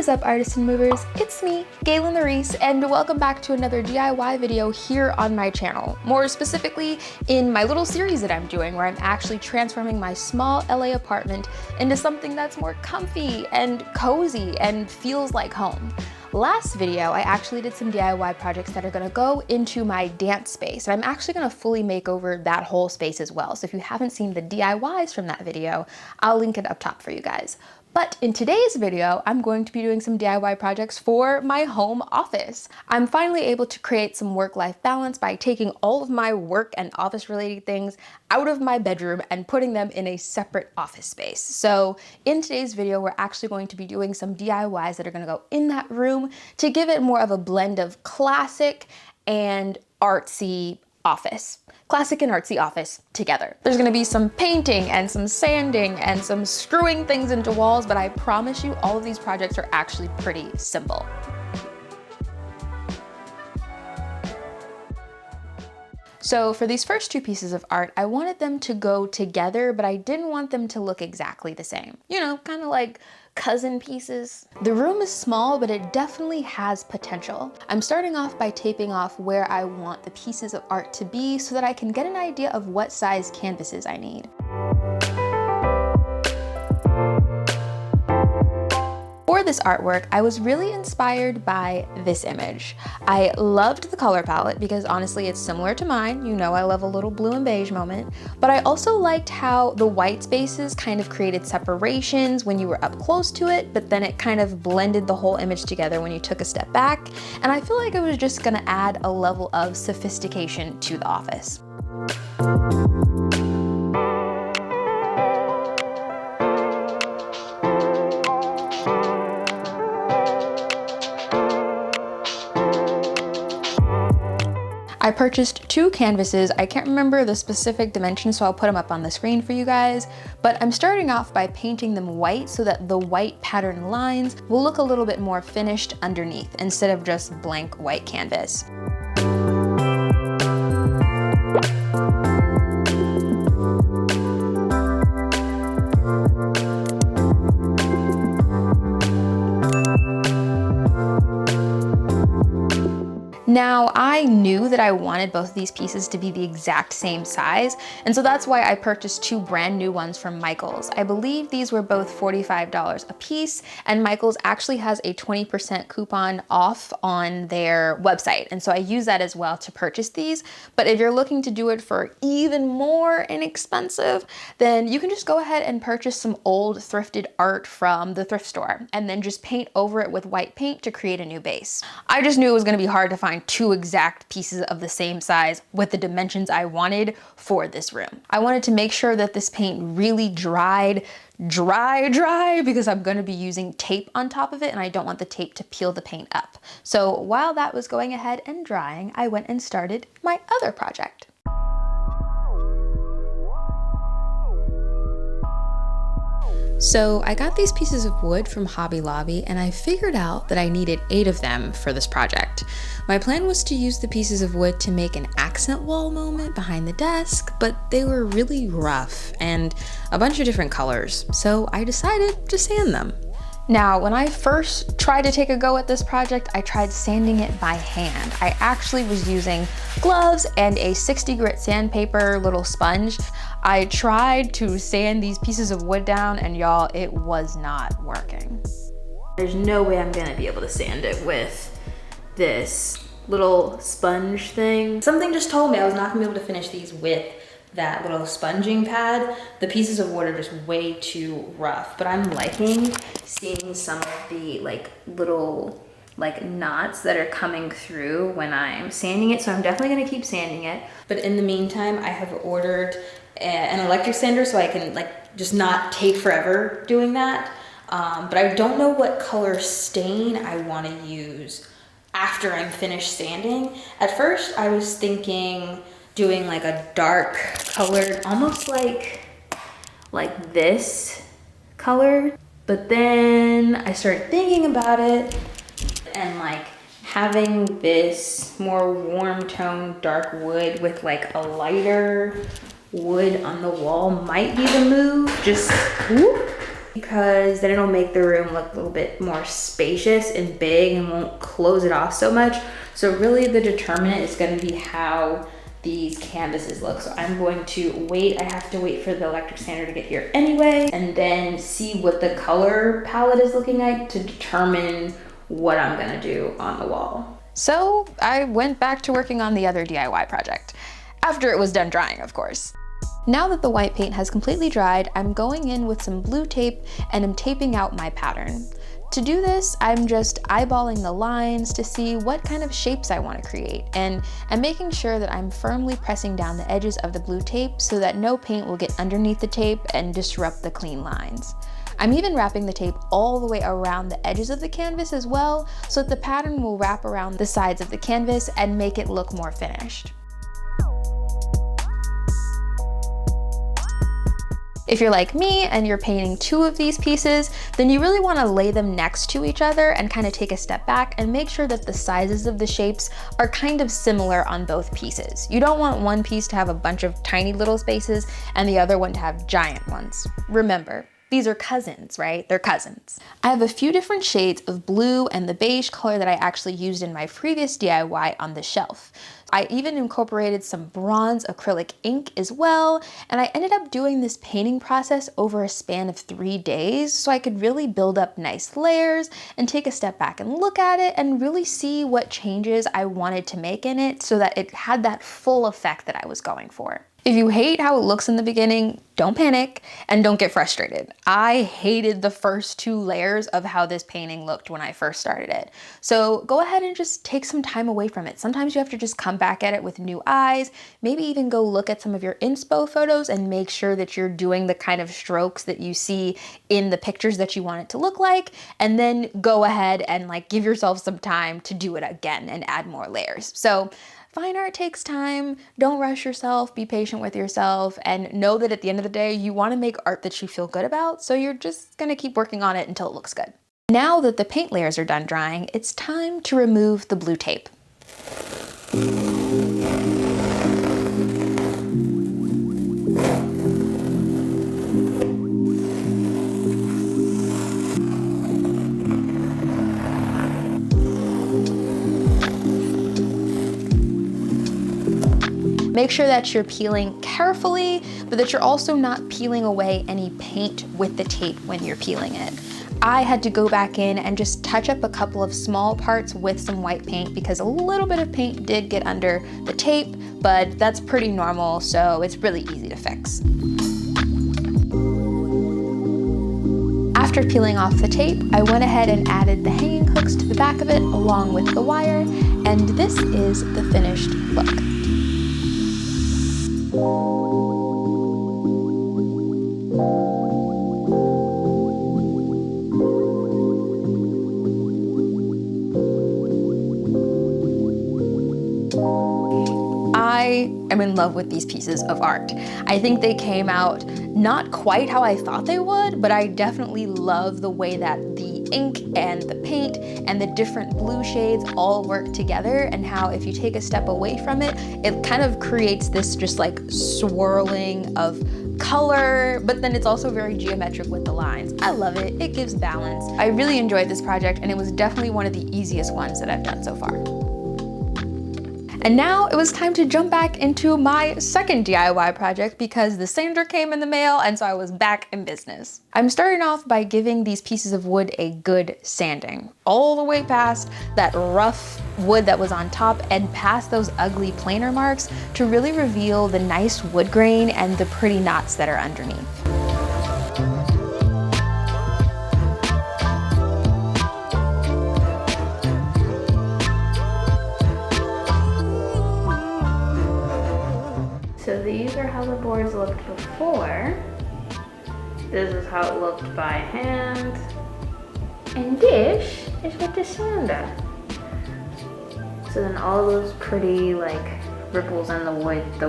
is up, artists and movers? It's me, Galen Reese, and welcome back to another DIY video here on my channel. More specifically, in my little series that I'm doing where I'm actually transforming my small LA apartment into something that's more comfy and cozy and feels like home. Last video, I actually did some DIY projects that are gonna go into my dance space, and I'm actually gonna fully make over that whole space as well. So if you haven't seen the DIYs from that video, I'll link it up top for you guys. But in today's video, I'm going to be doing some DIY projects for my home office. I'm finally able to create some work-life balance by taking all of my work and office-related things out of my bedroom and putting them in a separate office space. So in today's video, we're actually going to be doing some DIYs that are gonna go in that room to give it more of a blend of classic and artsy office. Classic and artsy office together. There's gonna be some painting and some sanding and some screwing things into walls, but I promise you all of these projects are actually pretty simple. So for these first two pieces of art, I wanted them to go together, but I didn't want them to look exactly the same. You know, kind of like cousin pieces. The room is small, but it definitely has potential. I'm starting off by taping off where I want the pieces of art to be so that I can get an idea of what size canvases I need. For this artwork, I was really inspired by this image. I loved the color palette because honestly it's similar to mine. You know I love a little blue and beige moment, but I also liked how the white spaces kind of created separations when you were up close to it, but then it kind of blended the whole image together when you took a step back. And I feel like it was just gonna add a level of sophistication to the office. I purchased two canvases. I can't remember the specific dimensions, so I'll put them up on the screen for you guys. But I'm starting off by painting them white so that the white pattern lines will look a little bit more finished underneath instead of just blank white canvas. Now, I knew that I wanted both of these pieces to be the exact same size, and so that's why I purchased two brand new ones from Michaels. I believe these were both $45 a piece, and Michaels actually has a 20% coupon off on their website, and so I use that as well to purchase these. But if you're looking to do it for even more inexpensive, then you can just go ahead and purchase some old thrifted art from the thrift store, and then just paint over it with white paint to create a new base. I just knew it was gonna be hard to find two exact pieces of the same size with the dimensions I wanted for this room. I wanted to make sure that this paint really dried dry because I'm going to be using tape on top of it and I don't want the tape to peel the paint up. So while that was going ahead and drying, I went and started my other project. So I got these pieces of wood from Hobby Lobby and I figured out that I needed 8 of them for this project. My plan was to use the pieces of wood to make an accent wall moment behind the desk, but they were really rough and a bunch of different colors, so I decided to sand them. Now, when I first tried to take a go at this project, I tried sanding it by hand. I actually was using gloves and a 60 grit sandpaper little sponge. I tried to sand these pieces of wood down and y'all, it was not working. There's no way I'm gonna be able to sand it with this little sponge thing. Something just told me I was not gonna be able to finish these with that little sponging pad. The pieces of wood are just way too rough, but I'm liking seeing some of the little knots that are coming through when I'm sanding it, so I'm definitely gonna keep sanding it. But in the meantime, I have ordered an electric sander so I can just not take forever doing that. But I don't know what color stain I wanna use after I'm finished sanding. At first, I was thinking doing a dark colored, almost like this color. But then I started thinking about it and having this more warm tone dark wood with a lighter wood on the wall might be the move. Just whoop. because then it'll make the room look a little bit more spacious and big and won't close it off so much. So really the determinant is going to be how these canvases look. So I'm going to wait. I have to wait for the electric sander to get here anyway, and then see what the color palette is looking like to determine what I'm gonna do on the wall. So I went back to working on the other DIY project, after it was done drying, of course. Now that the white paint has completely dried, I'm going in with some blue tape and I'm taping out my pattern. To do this, I'm just eyeballing the lines to see what kind of shapes I want to create, and I'm making sure that I'm firmly pressing down the edges of the blue tape so that no paint will get underneath the tape and disrupt the clean lines. I'm even wrapping the tape all the way around the edges of the canvas as well, so that the pattern will wrap around the sides of the canvas and make it look more finished. If you're like me and you're painting two of these pieces, then you really want to lay them next to each other and kind of take a step back and make sure that the sizes of the shapes are kind of similar on both pieces. You don't want one piece to have a bunch of tiny little spaces and the other one to have giant ones. Remember, these are cousins, right? They're cousins. I have a few different shades of blue and the beige color that I actually used in my previous DIY on the shelf. I even incorporated some bronze acrylic ink as well, and I ended up doing this painting process over a span of 3 days so I could really build up nice layers and take a step back and look at it and really see what changes I wanted to make in it so that it had that full effect that I was going for. If you hate how it looks in the beginning, don't panic and don't get frustrated. I hated the first 2 layers of how this painting looked when I first started it. So go ahead and just take some time away from it. Sometimes you have to just come back at it with new eyes, maybe even go look at some of your inspo photos and make sure that you're doing the kind of strokes that you see in the pictures that you want it to look like, and then go ahead and give yourself some time to do it again and add more layers. So fine art takes time. Don't rush yourself, be patient with yourself, and know that at the end of the day, you want to make art that you feel good about, so you're just gonna keep working on it until it looks good. Now that the paint layers are done drying, it's time to remove the blue tape. Make sure that you're peeling carefully, but that you're also not peeling away any paint with the tape when you're peeling it. I had to go back in and just touch up a couple of small parts with some white paint because a little bit of paint did get under the tape, but that's pretty normal, so it's really easy to fix. After peeling off the tape, I went ahead and added the hanging hooks to the back of it along with the wire, and this is the finished look. I am in love with these pieces of art. I think they came out not quite how I thought they would, but I definitely love the way that the ink and the paint and the different blue shades all work together, and how if you take a step away from it, it kind of creates this just swirling of color, but then it's also very geometric with the lines. I love it. It gives balance. I really enjoyed this project, and it was definitely one of the easiest ones that I've done so far. And now it was time to jump back into my second DIY project because the sander came in the mail, and so I was back in business. I'm starting off by giving these pieces of wood a good sanding, all the way past that rough wood that was on top and past those ugly planer marks to really reveal the nice wood grain and the pretty knots that are underneath. So these are how the boards looked before. This is how it looked by hand. And this is with the sander. So then all those pretty ripples in the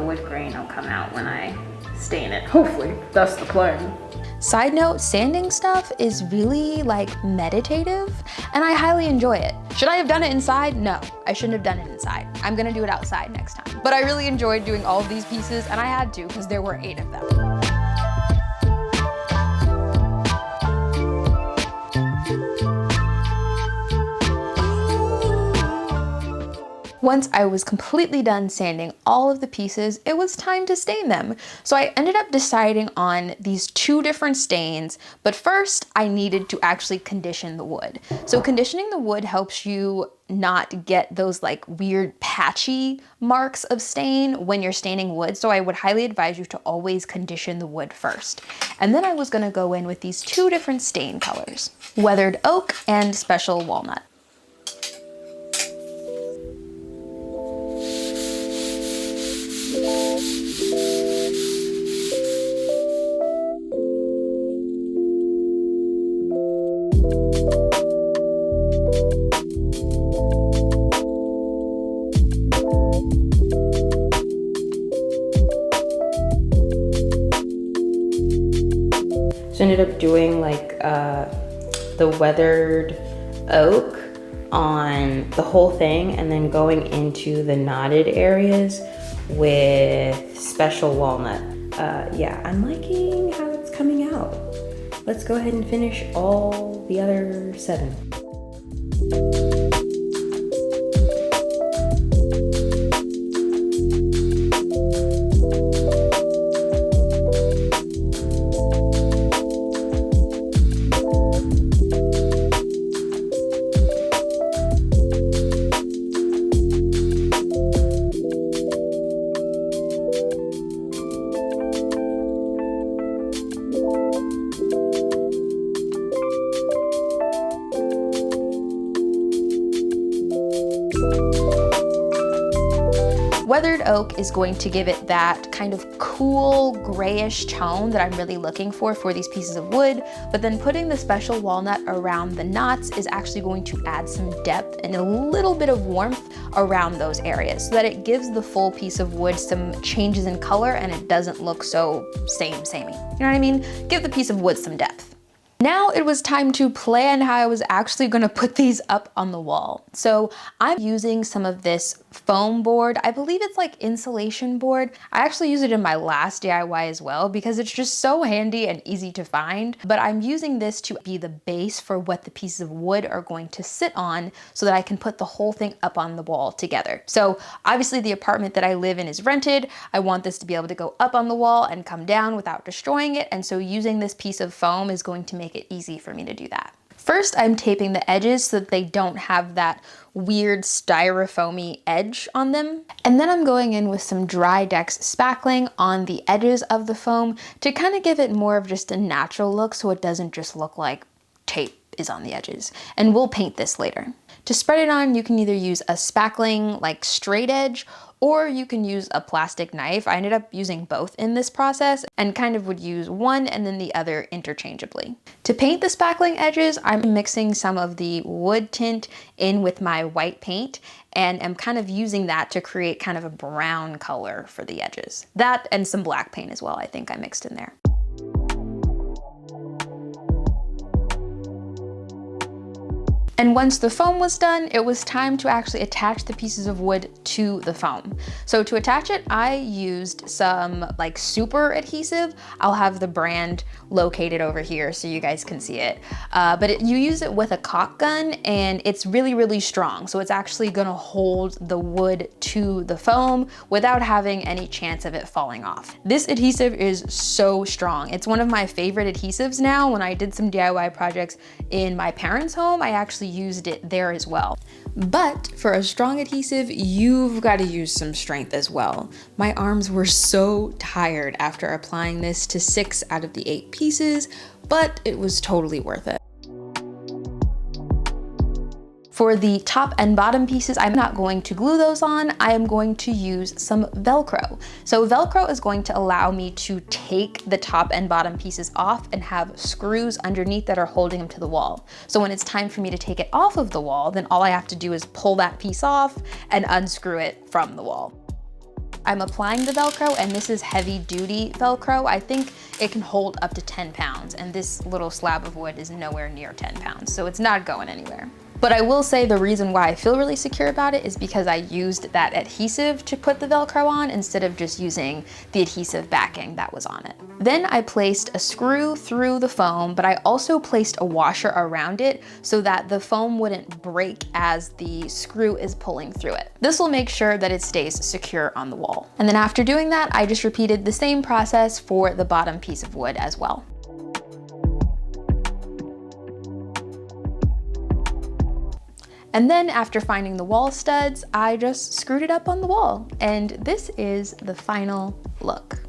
wood grain will come out when I stain it. Hopefully, that's the plan. Side note, sanding stuff is really meditative, and I highly enjoy it. Should I have done it inside? No, I shouldn't have done it inside. I'm gonna do it outside next time. But I really enjoyed doing all of these pieces, and I had to because there were 8 of them. Once I was completely done sanding all of the pieces, it was time to stain them. So I ended up deciding on these two different stains, but first I needed to actually condition the wood. So conditioning the wood helps you not get those like weird patchy marks of stain when you're staining wood. So I would highly advise you to always condition the wood first. And then I was gonna go in with these two different stain colors, weathered oak and special walnut. So I ended up doing like the weathered oak on the whole thing and then going into the knotted areas with special walnut. Yeah, I'm liking how it's coming out. Let's go ahead and finish all the other 7. Weathered oak is going to give it that kind of cool grayish tone that I'm really looking for these pieces of wood, but then putting the special walnut around the knots is actually going to add some depth and a little bit of warmth around those areas so that it gives the full piece of wood some changes in color and it doesn't look so samey. You know what I mean? Give the piece of wood some depth. Now it was time to plan how I was actually gonna put these up on the wall. So I'm using some of this foam board. I believe it's like insulation board. I actually used it in my last DIY as well because it's just so handy and easy to find. But I'm using this to be the base for what the pieces of wood are going to sit on so that I can put the whole thing up on the wall together. So obviously the apartment that I live in is rented. I want this to be able to go up on the wall and come down without destroying it. And so using this piece of foam is going to make it easy for me to do that. First, I'm taping the edges so that they don't have that weird styrofoamy edge on them. And then I'm going in with some dry Dex spackling on the edges of the foam to kind of give it more of just a natural look so it doesn't just look like tape is on the edges. And we'll paint this later. To spread it on, you can either use a spackling like straight edge or you can use a plastic knife. I ended up using both in this process and kind of would use one and then the other interchangeably. To paint the spackling edges, I'm mixing some of the wood tint in with my white paint and I'm kind of using that to create kind of a brown color for the edges. That and some black paint as well, I think I mixed in there. And once the foam was done, it was time to actually attach the pieces of wood to the foam. So to attach it, I used some like super adhesive. I'll have the brand located over here so you guys can see it. You use it with a caulk gun and it's really, really strong. So it's actually gonna hold the wood to the foam without having any chance of it falling off. This adhesive is so strong. It's one of my favorite adhesives now. When I did some DIY projects in my parents' home, I actually used it there as well. But for a strong adhesive, you've got to use some strength as well. My arms were so tired after applying this to 6 out of the 8 pieces, but it was totally worth it. For the top and bottom pieces, I'm not going to glue those on. I am going to use some Velcro. So Velcro is going to allow me to take the top and bottom pieces off and have screws underneath that are holding them to the wall. So when it's time for me to take it off of the wall, then all I have to do is pull that piece off and unscrew it from the wall. I'm applying the Velcro and this is heavy duty Velcro. I think it can hold up to 10 pounds and this little slab of wood is nowhere near 10 pounds, so it's not going anywhere. But I will say the reason why I feel really secure about it is because I used that adhesive to put the Velcro on instead of just using the adhesive backing that was on it. Then I placed a screw through the foam, but I also placed a washer around it so that the foam wouldn't break as the screw is pulling through it. This will make sure that it stays secure on the wall. And then after doing that, I just repeated the same process for the bottom piece of wood as well. And then after finding the wall studs, I just screwed it up on the wall. And this is the final look.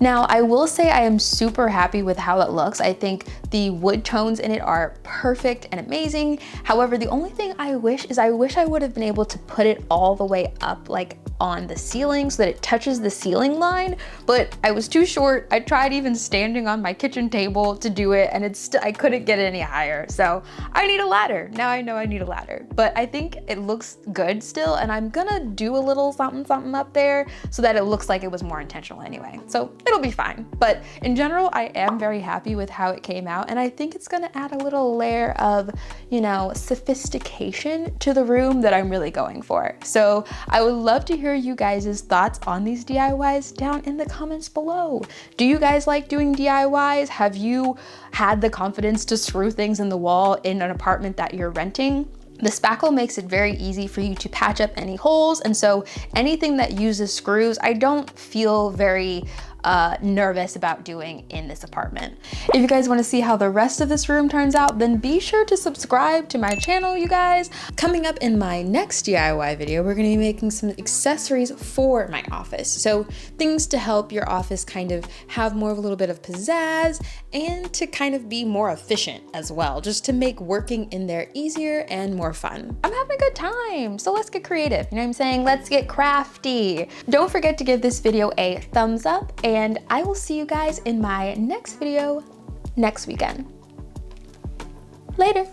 Now, I will say I am super happy with how it looks. I think the wood tones in it are perfect and amazing. However, the only thing I wish I would have been able to put it all the way up, like on the ceiling so that it touches the ceiling line, but I was too short. I tried even standing on my kitchen table to do it, and I couldn't get it any higher. So I need a ladder. Now I know I need a ladder, but I think it looks good still, and I'm gonna do a little something up there so that it looks like it was more intentional anyway. So it'll be fine. But in general, I am very happy with how it came out, and I think it's gonna add a little layer of, you know, sophistication to the room that I'm really going for. So I would love to hear you guys' thoughts on these DIYs down in the comments below. Do you guys like doing DIYs? Have you had the confidence to screw things in the wall in an apartment that you're renting? The spackle makes it very easy for you to patch up any holes, and so anything that uses screws, I don't feel very nervous about doing in this apartment. If you guys want to see how the rest of this room turns out, then be sure to subscribe to my channel, you guys. Coming up in my next DIY video, we're going to be making some accessories for my office. So things to help your office kind of have more of a little bit of pizzazz and to kind of be more efficient as well, just to make working in there easier and more fun. I'm having a good time, so let's get creative. You know what I'm saying? Let's get crafty. Don't forget to give this video a thumbs up, and I will see you guys in my next video next weekend. Later.